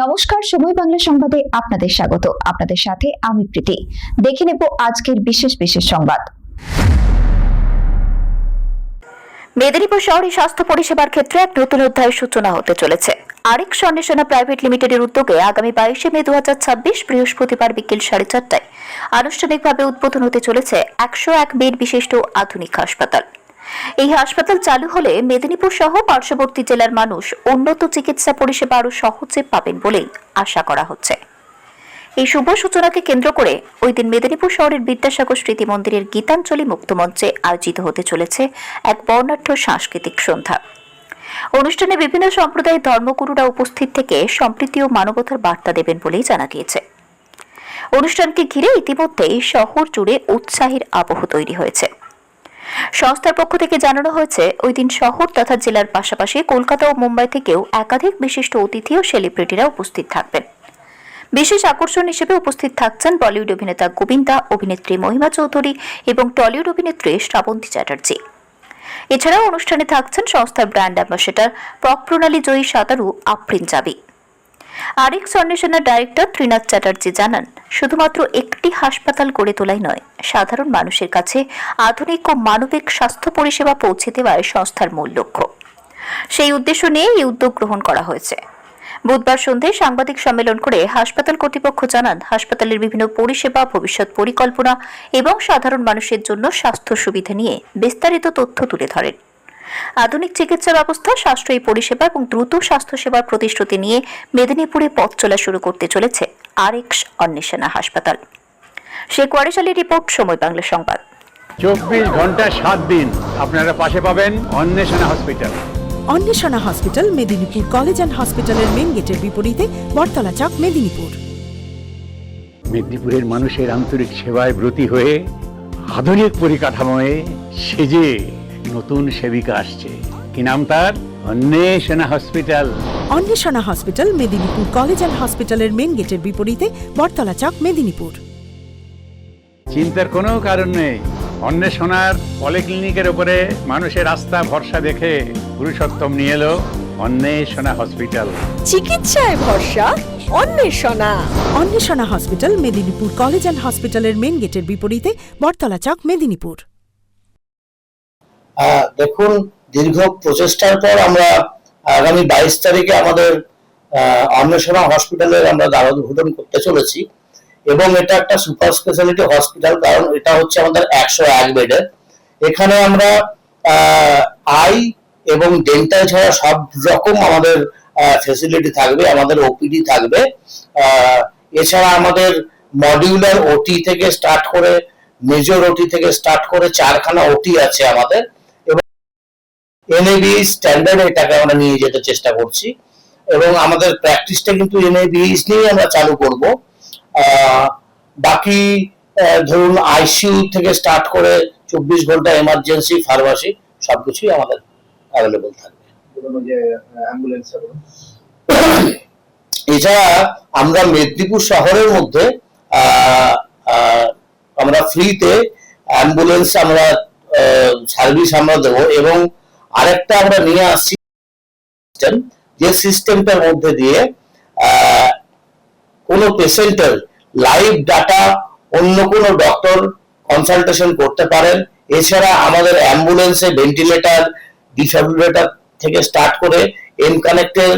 নমস্কার, সময় বাংলা সংবাদে আপনাদের স্বাগত। আপনাদের সাথে আমি প্রীতি। দেখে নেব আজকের বিশেষ সংবাদ। মেদিনীপুর শহরে স্বাস্থ্য পরিষেবার ক্ষেত্রে এক নতুন অধ্যায়ের সূচনা হতে চলেছে। আরেকশ অন্বেষণা প্রাইভেট লিমিটেডের উদ্যোগে আগামী 22শে মে 2026 বৃহস্পতিবার বিকেল 4:30টায় আনুষ্ঠানিকভাবে উদ্বোধন হতে চলেছে 101 বেড বিশিষ্ট আধুনিক হাসপাতাল। এই হাসপাতাল চালু হলে মেদিনীপুর সহ পার্শ্ববর্তী জেলার মানুষ উন্নত চিকিৎসা পরিষেবা আরও সহজে পাবেন বলেই আশা করা হচ্ছে। এই শুভ সূচনাকে কেন্দ্র করে ওই দিন মেদিনীপুর শহরের বিদ্যাসাগর স্মৃতি মন্দিরের গীতাঞ্জলি মুক্তমঞ্চে আয়োজিত হতে চলেছে এক বর্ণাঢ্য সাংস্কৃতিক সন্ধ্যা। অনুষ্ঠানে বিভিন্ন সম্প্রদায়ের ধর্মগুরুরা উপস্থিত থেকে সম্প্রীতি ও মানবতার বার্তা দেবেন বলেই জানা গিয়েছে। অনুষ্ঠানকে ঘিরে ইতিমধ্যেই শহর জুড়ে উৎসাহের আবহ তৈরি হয়েছে। সংস্থার পক্ষ থেকে জানানো হয়েছে, ওই দিন শহর তথা জেলার পাশাপাশি কলকাতা ও মুম্বাই থেকেও একাধিক বিশিষ্ট অতিথি ও সেলিব্রিটিরা উপস্থিত থাকবেন। বিশেষ আকর্ষণ হিসেবে উপস্থিত থাকছেন বলিউড অভিনেতা গোবিন্দা, অভিনেত্রী মহিমা চৌধুরী এবং টলিউড অভিনেত্রী শ্রাবন্তী চ্যাটার্জি। এছাড়াও অনুষ্ঠানে থাকছেন সংস্থার ব্র্যান্ড অ্যাম্বাসেডর প্রণালী জয়ী সাঁতারু আফরিন জাবি। আরেক অন্বেষণার ডাইরেক্টর ত্রিনাথ চ্যাটার্জি জানান, শুধুমাত্র একটি হাসপাতাল গড়ে তোলাই নয়, সাধারণ মানুষের কাছে আধুনিক ও মানবিক স্বাস্থ্য পরিষেবা পৌঁছে দেওয়াই সংস্থার মূল লক্ষ্য। সেই উদ্দেশ্য নিয়ে এই উদ্যোগ গ্রহণ করা হয়েছে। বুধবার সন্ধ্যায় সাংবাদিক সম্মেলন করে হাসপাতাল কর্তৃপক্ষ জানান, হাসপাতালের বিভিন্ন পরিষেবা, ভবিষ্যৎ পরিকল্পনা এবং সাধারণ মানুষের জন্য স্বাস্থ্য সুবিধা নিয়ে বিস্তারিত তথ্য তুলে ধরেন। আধুনিক চিকিৎসা ব্যবস্থা, সাশ্রয়ী পরিষেবা এবং দ্রুত স্বাস্থ্যসেবার প্রতিশ্রুতি নিয়ে মেদিনীপুরে পথ চলা শুরু করতে চলেছে আরেকশ অন্বেষণা হাসপাতাল। শেখ ওয়ারিস আলীর রিপোর্ট, সময় বাংলা সংবাদ। 24 ঘন্টা 7 দিন আপনারা পাশে পাবেন Anweshana hospital. Anweshana hospital Medinipur college and হসপিটালের মেন গেটের বিপরীতে, বটতলা চক, মেদিনীপুর। মেদিনীপুরের মানুষের আন্তরিক সেবায় ব্রতী হয়ে আধুনিক পরিকাঠামোয় সেজে নতুন সেবিকা আসছে। কি নাম তার? Anweshana hospital. Anweshana hospital Medinipur college and হসপিটালের মেন গেটের বিপরীতে, বটতলা চক, মেদিনীপুর। চিন্তার কোনো কারণ নেই। অন্বেষণার পলিক্লিনিকের উপরে মানুষের আস্থা ভরসা দেখে পুরুষোত্তম নিয়ে এলো অন্বেষণা হসপিটাল। চিকিৎসায় ভরসা অন্বেষণা। অন্বেষণা হসপিটাল মেদিনীপুর কলেজ অ্যান্ড হসপিটালের মেন গেটের বিপরীতে, বটতলা চক, মেদিনীপুর। দেখুন, দীর্ঘ প্রচেষ্টার পর আমরা আগামী 22 তারিখে আমাদের অন্বেষণা হসপিটালের আমরা দ্বার উদ্বোধন করতে চলেছি এবং এটা একটা সুপার স্পেশালিটি হসপিটাল, কারণ এটা হচ্ছে আমাদের 101 বেডের। এখানে আমরা আই এবং ডেন্টাল ছাড়া সব রকম আমাদের ফেসিলিটি থাকবে, আমাদের ওপিডি থাকবে। এছাড়া আমাদের মডিউলার ওটি থেকে স্টার্ট করে, মেজর ওটি থেকে স্টার্ট করে 4খানা ওটি আছে আমাদের। এনএবি স্ট্যান্ডার্ড এটাকে আমরা নিয়ে যেতে চেষ্টা করছি এবং আমাদের প্র্যাকটিসটা কিন্তু এনএবি নিয়ে আমরা চালু করব। বাকি ধরুন আইসিইউ থেকে স্টার্ট করে 24 ঘন্টা এমার্জেন্সি, ফার্মাসি সবকিছুই আমাদের অ্যাভেলেবল থাকবে। এছাড়া আমরা মেদিনীপুর শহরের মধ্যে আমরা ফ্রিতে অ্যাম্বুলেন্স আমরা সার্ভিস আমরা দেবো এবং আরেকটা আমরা নিয়ে আসছি যে সিস্টেমটার মধ্যে দিয়ে কোনো পেশেন্টের লাইভ ডাটা অন্য কোনো ডক্টর কনসালটেশন করতে পারেন। এছাড়া আমাদের অ্যাম্বুলেন্সে ভেন্টিলেটর, ডিফিব্রিলেটর থেকে স্টার্ট করে এনকানেক্টের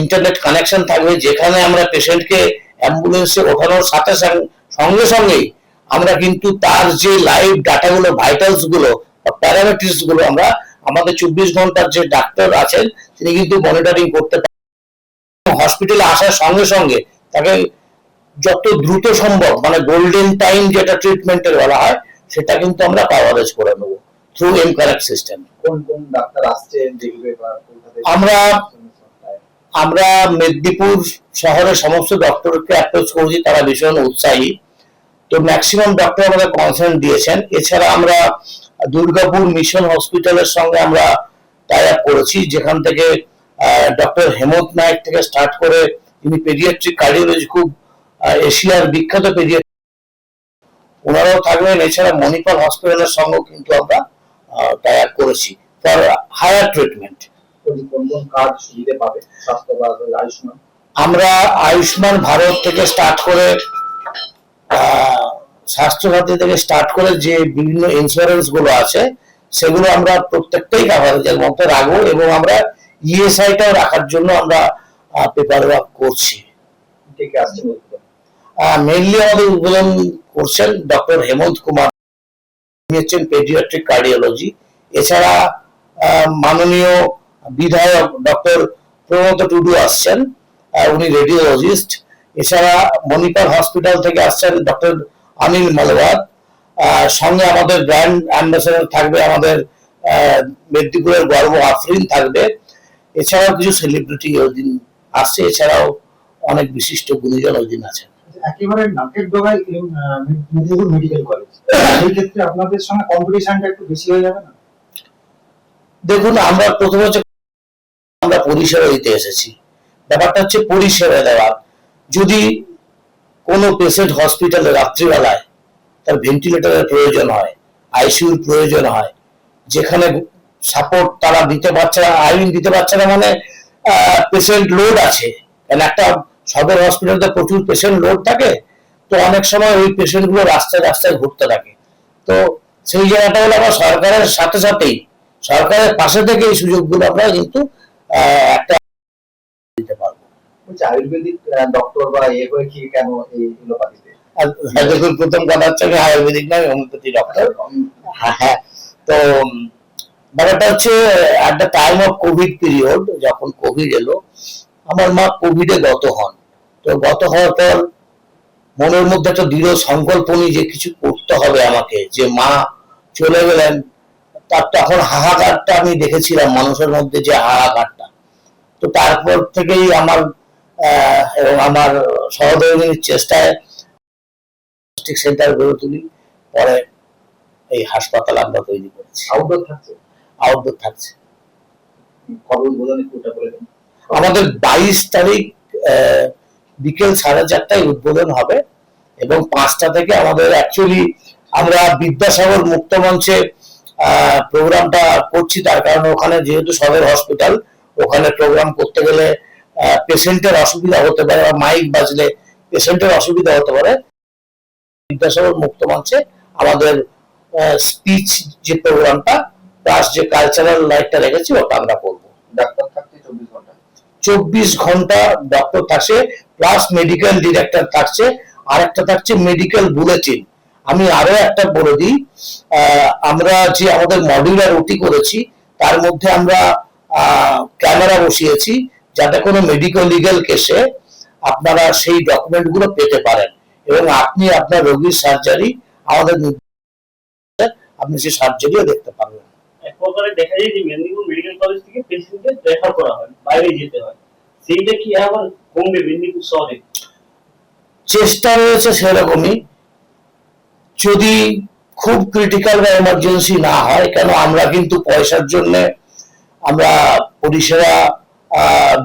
ইন্টারনেট কানেকশন থাকবে, যেখানে আমরা পেশেন্টকে অ্যাম্বুলেন্সে ওঠানোর সাথে সঙ্গে সঙ্গেই আমরা কিন্তু তার যে লাইভ ডাটাগুলো, ভাইটালস গুলো, প্যারামিটারস গুলো আমরা আমাদের 24 ঘন্টার যে ডাক্তার আছেন তিনি কিন্তু মনিটরিং করতে পারেন। হসপিটালে আসার সঙ্গে সঙ্গে তাকে যত দ্রুত সম্ভব, মানে গোল্ডেন টাইম যেটা ট্রিটমেন্টের বলা হয়, সেটা কিন্তু আমরা কভারেজ করে নেব থ্রু এমকারেক্ট সিস্টেম। কোন কোন ডাক্তার আসছেন দেখবে? আমরা মেদিনীপুর শহরের সমস্ত ডক্টরকে অ্যাপ্রোচ করেছি, তারা ভীষণ উৎসাহী। তো ম্যাক্সিমাম ডক্টর আমাদের কনসার্ন দিয়েছেন। এছাড়া আমরা দুর্গাপুর মিশন হসপিটালের সঙ্গে আমরা টাই আপ করেছি, যেখান থেকে ডক্টর হেমন্ত নায়ক থেকে স্টার্ট করে, তিনি পেডিয়াট্রিক কার্ডিওলজি, খুব এশিয়ার বিখ্যাত পেডিয়াট্রিক, ওনারাও থাকবেন। এছাড়া মণিপাল হসপিটালের সঙ্গেও কিন্তু আমরা টাই আপ করেছি ফর হায়ার ট্রিটমেন্ট। কোন কোন কার্ড সুবিধা পাবে স্বাস্থ্য বা আয়ুষ্মান? আমরা আয়ুষ্মান ভারত থেকে স্টার্ট করে স্বাস্থ্যসাথী থেকে স্টার্ট করে যে বিভিন্ন ইন্স্যুরেন্স গুলো আছে সেগুলো আমরা প্রত্যেকটাই কাভারেজের মধ্যে রাখবো, এবং আমরা ইএসআইটাও রাখার জন্য আমরা পেপার ওয়ার্ক করছি। কে কে আসছে বলতে? মেইনলি আমাদের উদ্বোধন করছেন ডক্টর হেমন্ত কুমার, তিনি হচ্ছেন পেডিয়াট্রিক কার্ডিওলজি। এছাড়া মাননীয় বিধায়ক ডক্টর প্রমথ টুডু আসছেন, উনি রেডিওলজিস্ট। এছাড়া মণিপাল হসপিটাল থেকে আসছেন ডক্টর অনিল মালওয়াত। সঙ্গে আমাদের ব্র্যান্ড অ্যাম্বাসেডর থাকবে আমাদের মেদিনীপুরের গর্ব আফরিন থাকবে। এছাড়াও কিছু সেলিব্রিটি ওই দিন আসছে, এছাড়াও অনেক বিশিষ্ট গুণীজন ওই দিন আছেন। একেবারে নাকের ডগায় মেদিনীপুর মেডিকেল কলেজ, সেই ক্ষেত্রে আপনাদের সঙ্গে কম্পিটিশনটা একটু বেশি হয়ে যাবে না? দেখুন, আমরা প্রথমে হচ্ছে আমরা পরিষেবা দিতে এসেছি, ব্যাপারটা হচ্ছে পরিষেবা দেওয়া। যদি কোনো পেশেন্ট হসপিটালে রাত্রিবেলায় তার ভেন্টিলেটরের প্রয়োজন হয়, আইসিইউর প্রয়োজন হয়, যেখানে সাপোর্ট তারা দিতে পারছে না, আইন দিতে পারছে না, মানে পেশেন্ট লোড আছে, কারণ একটা সদর হসপিটালে প্রচুর পেশেন্ট লোড থাকে, তো অনেক সময় ওই পেশেন্ট গুলো রাস্তায় রাস্তায় ঘুরতে থাকে। তো সেই জায়গাটা হলো আমরা সরকারের সাথে সাথেই সরকারের পাশে থেকে এই সুযোগগুলো আমরা কিন্তু একটা দিতে পারবো। আয়ুর্বেদিক ডক্টর বা হয়ে কি কেন এই এলোপ্যাথিতে? আর দেখুন, প্রথম কথা হচ্ছে আমি আয়ুর্বেদিক নয়, হোমিওপ্যাথি ডক্টর। হ্যাঁ, তো ব্যাপারটা হচ্ছে at the time of Covid period, যখন কোভিড এলো, আমার মা কোভিডে গত হন। তো গত হওয়ার পর মনের মধ্যে একটা দৃঢ় সংকল্প নিয়ে যে কিছু করতে হবে আমাকে, যে মা চলে গেলেন, তার তখন হাহাকারটা আমি দেখেছিলাম মানুষের মধ্যে, যে হাহাকারটা। তো তারপর থেকেই আমার এবং আমার সহধর্মিনীর চেষ্টায় সেন্টার গড়ে তুলি, পরে এই হাসপাতাল আমরা তৈরি করেছি। আউটডোর থাকছে? আউটডোর থাকছে। কবে উদ্বোধন একটুটা বলে দিন। আমাদের 22 তারিখ বিকেল 4:30টায় উদ্বোধন হবে, এবং 5টা থেকে আমাদের অ্যাকচুয়ালি আমরা বিদ্যাসাগর মুক্ত মঞ্চে প্রোগ্রামটা করছি, তার কারণ ওখানে যেহেতু সদর হসপিটাল, ওখানে প্রোগ্রাম করতে গেলে পেশেন্টের অসুবিধা হতে পারে, বা মাইক বাজলে পেশেন্টের অসুবিধা হতে পারে। বিদ্যাসাগর মুক্ত মঞ্চে আমাদের স্পিচ যে প্রোগ্রামটা প্লাস যে কালচারাল লাইটটা রেখেছি ওটা আমরা করবো। ডাক্তার থাকছে 24 ঘন্টা? 24 ঘন্টা ডক্টর থাকছে, প্লাস মেডিকেল ডিরেক্টর থাকছে, আর একটা থাকছে মেডিকেল বুলেটিন। আমি আরো একটা বলে দিই, আমরা যে আমাদের মডিউলার ওটি করেছি, তার মধ্যে আমরা ক্যামেরা বসিয়েছি, যাতে কোনো মেডিকেল লিগ্যাল কেসে আপনারা সেই ডকুমেন্ট গুলো পেতে পারেন, এবং আপনি আপনার রোগীর সার্জারি আমাদের আপনি সেই সার্জারিও দেখতে পারবেন। এক প্রকারে দেখা যায় যে মেদিনীপুর মেডিকেল কলেজ থেকে পেশেন্টকে রেফার করা হয়, বাইরে যেতে হয়, সেইটা কি এখন কমবে মেদিনীপুর শহরে? চেষ্টা রয়েছে সেরকমই, যদি খুব ক্রিটিক্যাল বা এমার্জেন্সি না হয়, কেন আমরা কিন্তু পয়সার জন্য আমরা পরিষেবা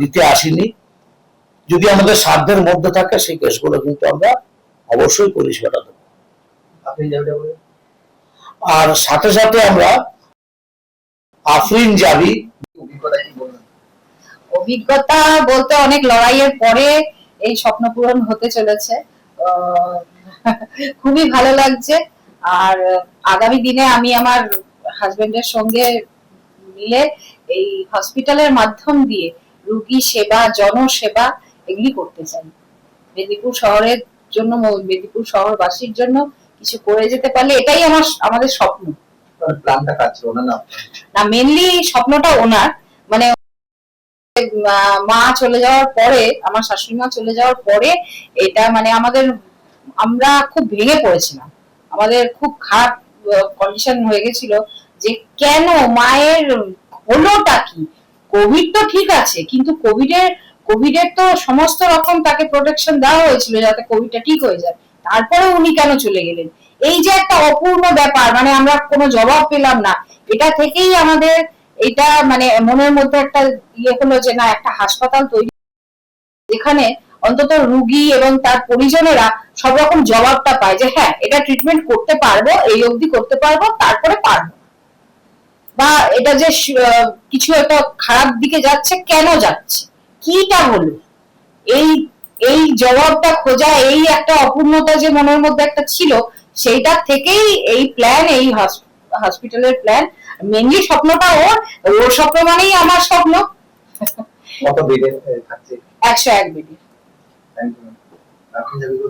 দিতে আসিনি। যদি আমাদের সাধ্যের মধ্যে থাকে সেই কেসগুলো কিন্তু আমরা অবশ্যই পরিষেবাটা দেবো। আপনি যেটা বলেন, আর সাথে সাথে আমরা আফরিন জাবি অভিজ্ঞতা কি বলবেন? অভিজ্ঞতা বলতে অনেক লড়াইয়ের পরে এই স্বপ্ন পূরণ হতে চলেছে, খুবই ভালো লাগছে। আর আগামী দিনে আমি আমার হাজবেন্ডের সঙ্গে মিলে এই হসপিটালের মাধ্যম দিয়ে রোগী সেবা, জনসেবা এগুলি করতে চাই। মেদিনীপুর শহরের জন্য, মেদিনীপুর শহরবাসীর জন্য কিছু করে যেতে পারলে এটাই আমাদের স্বপ্ন। প্ল্যানটা কাছে ওনার না, মেনলি স্বপ্নটা ওনার, মানে মা চলে যাওয়ার পরে, আমার শাশুড়ি মা চলে যাওয়ার পরে এটা মানে আমরা খুব ভেঙে পড়েছিলাম, আমাদের খুব খারাপ কন্ডিশন হয়ে গেছিল যে কেন মায়ের হলোটা কি। কোভিড তো ঠিক আছে, কিন্তু কোভিডের তো সমস্ত রকম তাকে প্রোটেকশন দেওয়া হয়েছিল যাতে কোভিডটা ঠিক হয়ে যায়, তারপরে উনি কেন চলে গেলেন, এই যে একটা অপূর্ণ ব্যাপার, মানে আমরা কোনো জবাব পেলাম না। এটা থেকেই আমাদের এটা মানে মনের মধ্যে একটা ইয়ে হলো যে না, একটা হাসপাতাল তৈরি যেখানে অন্তত রুগী এবং তার পরিজনেরা সব রকম জবাবটা পায় যে হ্যাঁ এটা ট্রিটমেন্ট করতে পারবো, এই অবধি করতে পারবো, তারপরে পারবো। বা এটা যে কিছু একটা খারাপ দিকে যাচ্ছে, কেন যাচ্ছে, কিটা হলো, এই এই জবাবটা খোঁজা, এই একটা অপূর্ণতা যে মনের মধ্যে একটা ছিল, সেইটা থেকেই এই প্ল্যান, এই হসপিটালের প্ল্যান। মেনলি স্বপ্নটা ওর স্বপ্ন মানেই আমার স্বপ্ন। কত বেডে থাকছে? 101 বেডে। Thank you. আপনি যাবেন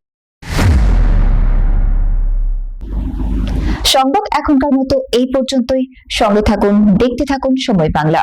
সংবাদ এখনকার মতো এই পর্যন্তই। সঙ্গে থাকুন, দেখতে থাকুন সময় বাংলা।